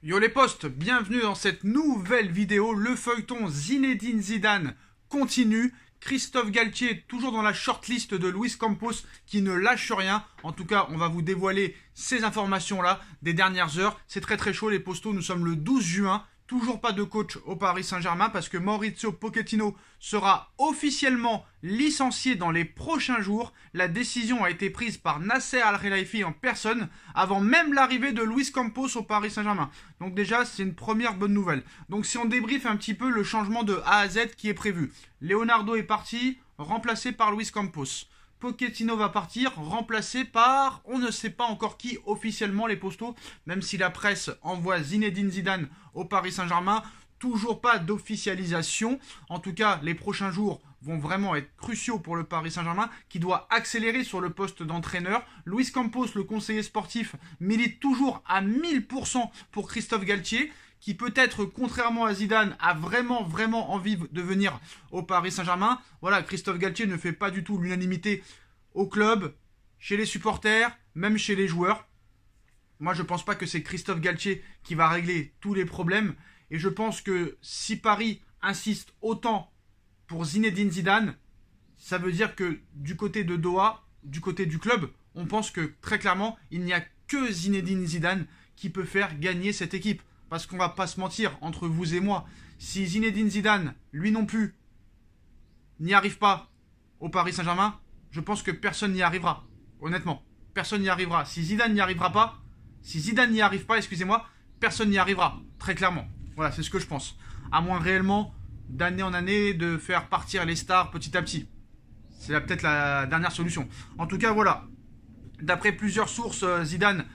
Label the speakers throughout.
Speaker 1: Yo les postes, bienvenue dans cette nouvelle vidéo. Le feuilleton Zinedine Zidane continue. Christophe Galtier toujours dans la shortlist de Luis Campos qui ne lâche rien. En tout cas, on va vous dévoiler ces informations-là des dernières heures. C'est très chaud les postos, nous sommes le 12 juin. Toujours pas de coach au Paris Saint-Germain parce que Mauricio Pochettino sera officiellement licencié dans les prochains jours. La décision a été prise par Nasser Al-Khelaifi en personne avant même l'arrivée de Luis Campos au Paris Saint-Germain. Donc déjà, c'est une première bonne nouvelle. Donc si on débriefe un petit peu le changement de A à Z qui est prévu. Leonardo est parti, remplacé par Luis Campos. Pochettino va partir, remplacé par, on ne sait pas encore qui officiellement les postos, même si la presse envoie Zinedine Zidane au Paris Saint-Germain, toujours pas d'officialisation. En tout cas, les prochains jours vont vraiment être cruciaux pour le Paris Saint-Germain, qui doit accélérer sur le poste d'entraîneur. Luis Campos, le conseiller sportif, milite toujours à 1000% pour Christophe Galtier, qui peut-être, contrairement à Zidane, a vraiment envie de venir au Paris Saint-Germain. Voilà, Christophe Galtier ne fait pas du tout l'unanimité au club, chez les supporters, même chez les joueurs. Moi, je ne pense pas que c'est Christophe Galtier qui va régler tous les problèmes. Et je pense que si Paris insiste autant pour Zinedine Zidane, ça veut dire que du côté de Doha, du côté du club, on pense que très clairement, il n'y a que Zinedine Zidane qui peut faire gagner cette équipe. Parce qu'on va pas se mentir, entre vous et moi, si Zinedine Zidane, lui non plus, n'y arrive pas au Paris Saint-Germain, je pense que personne n'y arrivera. Honnêtement, personne n'y arrivera. Si Zidane n'y arrivera pas, excusez-moi, personne n'y arrivera, très clairement. Voilà, c'est ce que je pense. À moins réellement, d'année en année, de faire partir les stars petit à petit. C'est peut-être la dernière solution. En tout cas, voilà. D'après plusieurs sources, Zidane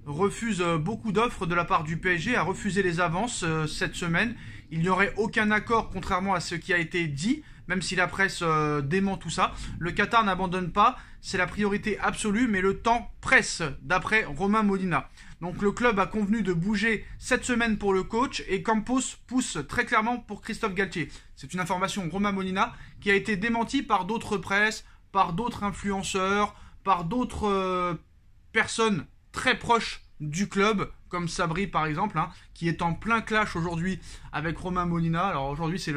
Speaker 1: refuse beaucoup d'offres de la part du PSG, a refusé les avances cette semaine. Il n'y aurait aucun accord contrairement à ce qui a été dit, même si la presse dément tout ça. Le Qatar n'abandonne pas, c'est la priorité absolue, mais le temps presse, d'après Romain Molina. Donc le club a convenu de bouger cette semaine pour le coach et Campos pousse très clairement pour Christophe Galtier. C'est une information Romain Molina qui a été démentie par d'autres presses, par d'autres influenceurs, par d'autres personnes très proches du club, comme Sabri par exemple, qui est en plein clash aujourd'hui avec Romain Molina. Alors aujourd'hui c'est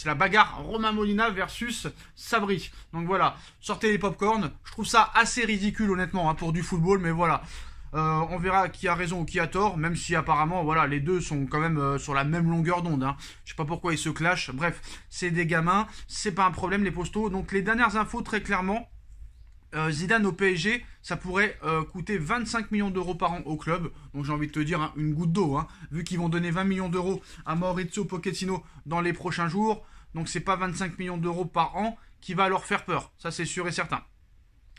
Speaker 1: la bagarre Romain Molina versus Sabri. Donc voilà, sortez les popcorn. Je trouve ça assez ridicule honnêtement pour du football, mais voilà. On verra qui a raison ou qui a tort, même si apparemment voilà, les deux sont quand même sur la même longueur d'onde. Je sais pas pourquoi ils se clashent. Bref, c'est des gamins, c'est pas un problème les postos. Donc les dernières infos très clairement. Zidane au PSG, ça pourrait coûter 25 millions d'euros par an au club. Donc j'ai envie de te dire une goutte d'eau, vu qu'ils vont donner 20 millions d'euros à Mauricio Pochettino dans les prochains jours. Donc c'est pas 25 millions d'euros par an qui va leur faire peur, ça c'est sûr et certain.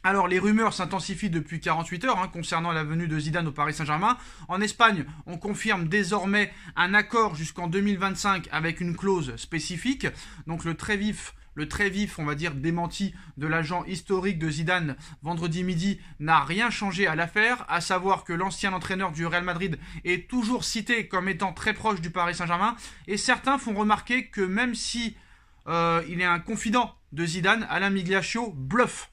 Speaker 1: Alors les rumeurs s'intensifient depuis 48 heures concernant la venue de Zidane au Paris Saint-Germain. En Espagne, on confirme désormais un accord jusqu'en 2025 avec une clause spécifique. Donc le très vif, on va dire, démenti de l'agent historique de Zidane vendredi midi n'a rien changé à l'affaire, à savoir que l'ancien entraîneur du Real Madrid est toujours cité comme étant très proche du Paris Saint-Germain, et certains font remarquer que même si il est un confident de Zidane, Alain Migliaccio bluffe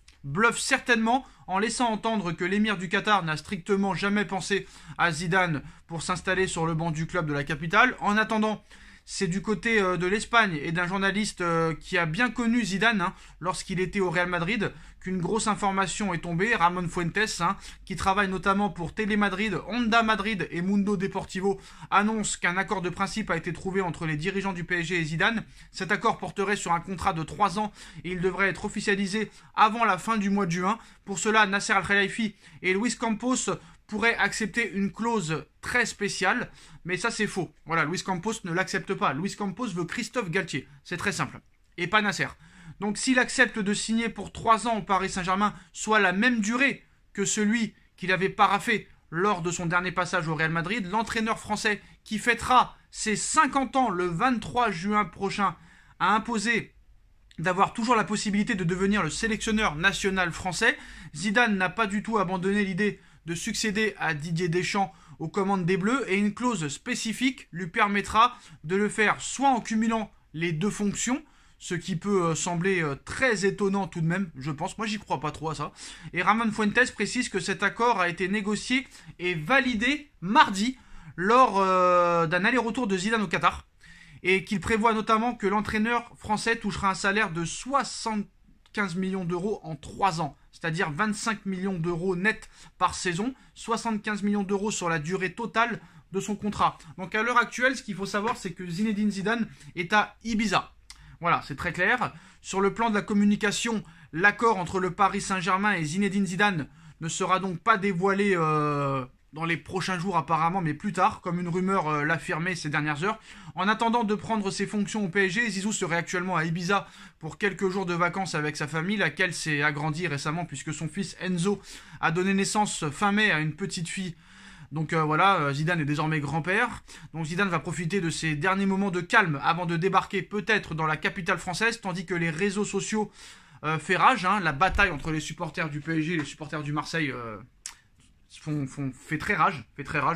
Speaker 1: certainement en laissant entendre que l'émir du Qatar n'a strictement jamais pensé à Zidane pour s'installer sur le banc du club de la capitale. En attendant, c'est du côté de l'Espagne et d'un journaliste qui a bien connu Zidane lorsqu'il était au Real Madrid qu'une grosse information est tombée. Ramon Fuentes, qui travaille notamment pour Telemadrid, Honda Madrid et Mundo Deportivo, annonce qu'un accord de principe a été trouvé entre les dirigeants du PSG et Zidane. Cet accord porterait sur un contrat de 3 ans et il devrait être officialisé avant la fin du mois de juin. Pour cela, Nasser Al-Khelaifi et Luis Campos pourrait accepter une clause très spéciale, mais ça c'est faux. Voilà, Luis Campos ne l'accepte pas. Luis Campos veut Christophe Galtier, c'est très simple, et pas Nasser. Donc s'il accepte de signer pour 3 ans au Paris Saint-Germain, soit la même durée que celui qu'il avait paraphé lors de son dernier passage au Real Madrid, l'entraîneur français qui fêtera ses 50 ans le 23 juin prochain a imposé d'avoir toujours la possibilité de devenir le sélectionneur national français. Zidane n'a pas du tout abandonné l'idée de succéder à Didier Deschamps aux commandes des Bleus, et une clause spécifique lui permettra de le faire soit en cumulant les deux fonctions, ce qui peut sembler très étonnant tout de même, je pense. Moi, j'y crois pas trop à ça. Et Ramon Fuentes précise que cet accord a été négocié et validé mardi lors d'un aller-retour de Zidane au Qatar. Et qu'il prévoit notamment que l'entraîneur français touchera un salaire de 75 millions d'euros en 3 ans. C'est-à-dire 25 millions d'euros net par saison, 75 millions d'euros sur la durée totale de son contrat. Donc à l'heure actuelle, ce qu'il faut savoir, c'est que Zinedine Zidane est à Ibiza. Voilà, c'est très clair. Sur le plan de la communication, l'accord entre le Paris Saint-Germain et Zinedine Zidane ne sera donc pas dévoilé dans les prochains jours apparemment, mais plus tard, comme une rumeur l'affirmait ces dernières heures. En attendant de prendre ses fonctions au PSG, Zizou serait actuellement à Ibiza pour quelques jours de vacances avec sa famille, laquelle s'est agrandie récemment puisque son fils Enzo a donné naissance fin mai à une petite fille. Donc voilà, Zidane est désormais grand-père. Donc Zidane va profiter de ses derniers moments de calme avant de débarquer peut-être dans la capitale française, tandis que les réseaux sociaux fait rage. Hein. La bataille entre les supporters du PSG et les supporters du Marseille fait très rage,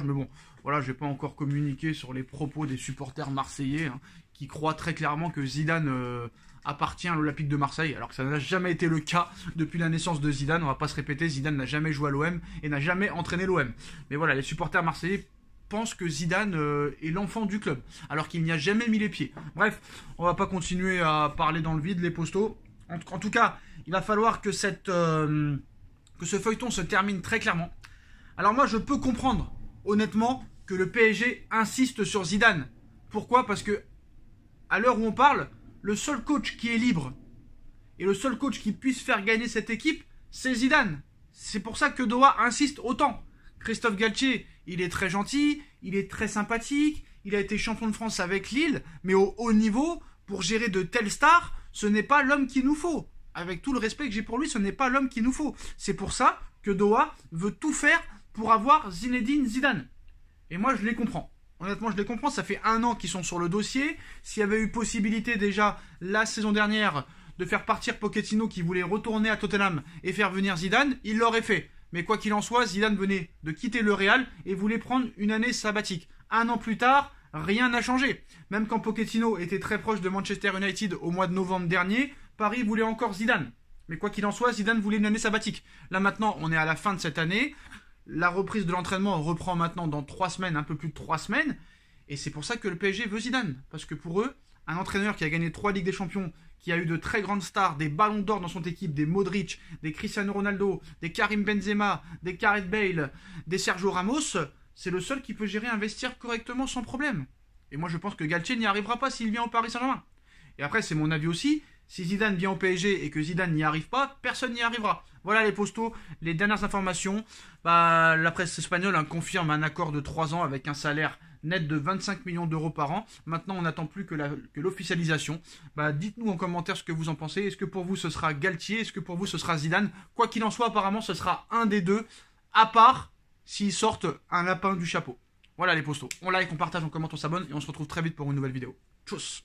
Speaker 1: mais bon, voilà, je vais pas encore communiquer sur les propos des supporters marseillais hein, qui croient très clairement que Zidane appartient à l'Olympique de Marseille, alors que ça n'a jamais été le cas depuis la naissance de Zidane. On va pas se répéter, Zidane n'a jamais joué à l'OM et n'a jamais entraîné l'OM. Mais voilà, les supporters marseillais pensent que Zidane est l'enfant du club, alors qu'il n'y a jamais mis les pieds. Bref, on va pas continuer à parler dans le vide, les postos. En tout cas, il va falloir que ce feuilleton se termine très clairement. Alors moi, je peux comprendre, honnêtement, que le PSG insiste sur Zidane. Pourquoi? Parce que, à l'heure où on parle, le seul coach qui est libre et le seul coach qui puisse faire gagner cette équipe, c'est Zidane. C'est pour ça que Doha insiste autant. Christophe Galtier, il est très gentil, il est très sympathique, il a été champion de France avec Lille, mais au haut niveau, pour gérer de telles stars, ce n'est pas l'homme qu'il nous faut. Avec tout le respect que j'ai pour lui, ce n'est pas l'homme qu'il nous faut. C'est pour ça que Doha veut tout faire pour avoir Zinedine Zidane. Et moi, je les comprends. Honnêtement, je les comprends. Ça fait 1 an qu'ils sont sur le dossier. S'il y avait eu possibilité déjà la saison dernière de faire partir Pochettino qui voulait retourner à Tottenham et faire venir Zidane, il l'aurait fait. Mais quoi qu'il en soit, Zidane venait de quitter le Real et voulait prendre une année sabbatique. 1 an plus tard, rien n'a changé. Même quand Pochettino était très proche de Manchester United au mois de novembre dernier, Paris voulait encore Zidane. Mais quoi qu'il en soit, Zidane voulait une année sabbatique. Là maintenant, on est à la fin de cette année. La reprise de l'entraînement reprend maintenant dans 3 semaines, un peu plus de 3 semaines. Et c'est pour ça que le PSG veut Zidane. Parce que pour eux, un entraîneur qui a gagné 3 Ligues des Champions, qui a eu de très grandes stars, des ballons d'or dans son équipe, des Modric, des Cristiano Ronaldo, des Karim Benzema, des Gareth Bale, des Sergio Ramos, c'est le seul qui peut gérer un vestiaire correctement sans problème. Et moi je pense que Galtier n'y arrivera pas s'il vient au Paris Saint-Germain. Et après c'est mon avis aussi, si Zidane vient au PSG et que Zidane n'y arrive pas, personne n'y arrivera. Voilà les postos, les dernières informations. La presse espagnole confirme un accord de 3 ans avec un salaire net de 25 millions d'euros par an. Maintenant, on n'attend plus que l'officialisation. Dites-nous en commentaire ce que vous en pensez. Est-ce que pour vous, ce sera Galtier? Est-ce que pour vous, ce sera Zidane? Quoi qu'il en soit, apparemment, ce sera un des deux, à part s'ils sortent un lapin du chapeau. Voilà les postos. On like, on partage, on commente, on s'abonne et on se retrouve très vite pour une nouvelle vidéo. Tchuss!